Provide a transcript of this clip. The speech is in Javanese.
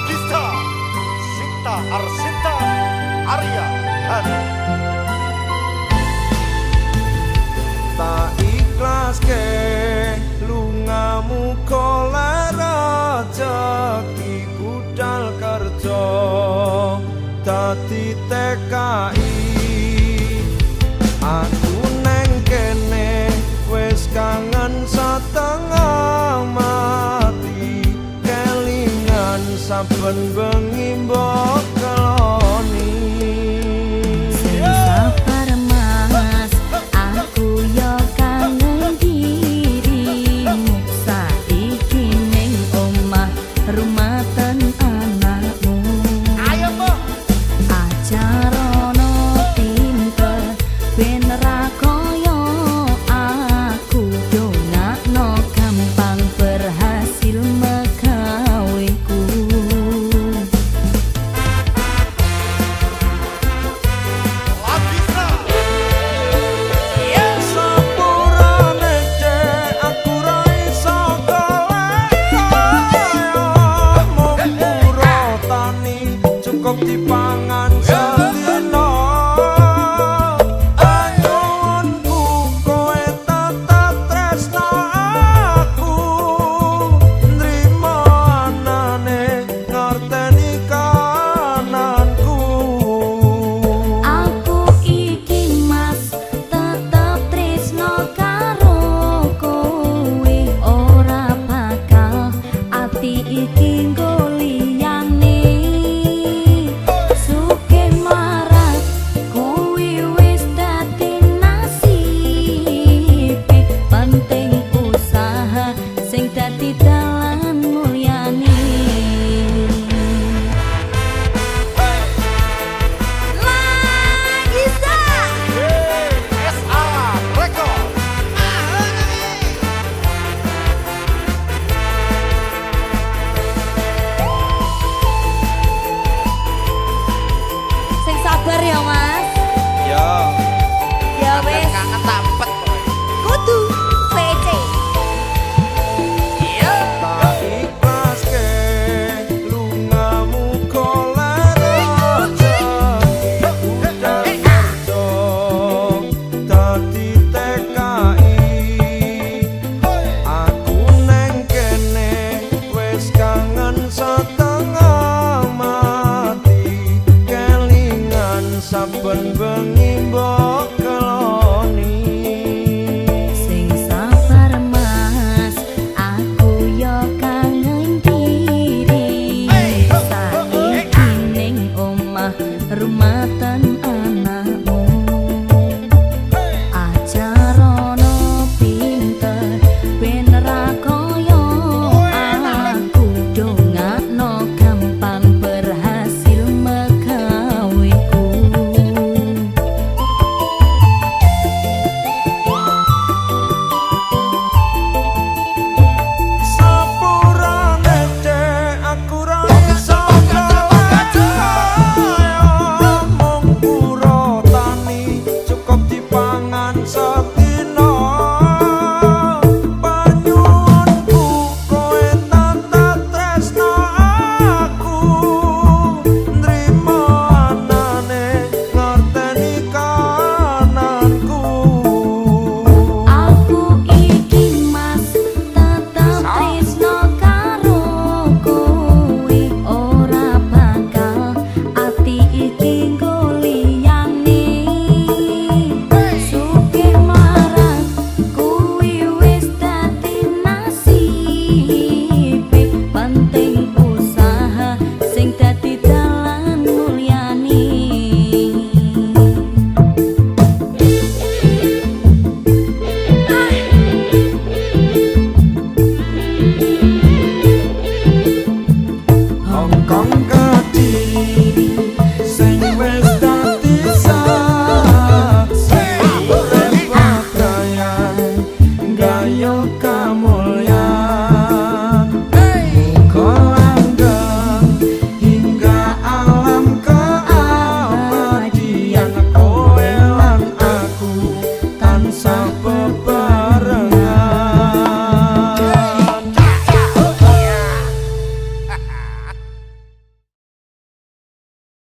Agista Sinta Arsinta Arya Hani. Tak ikhlas ke lungamu kolara jeki budal kerja dadi TKI. Aku neng kene wis kangen setengah mati kelingan saben bengi mbok keloni. Sabar mas, aku yo kangen dirimu. Saiki ning omah rumatan anakmu. Ayo mbok Ajarono pinter ben ra koyo aku. Dongakno gampang berhasil megaweku. Agista Sepurane cek aku ra iso golek mung tani cukup dipangan sedina. Anyunku kowe tetep tresno aku nrimo anane ngerteni kananku. Aku iki mas tetep tresno karo kowe. Ora bakal ati iki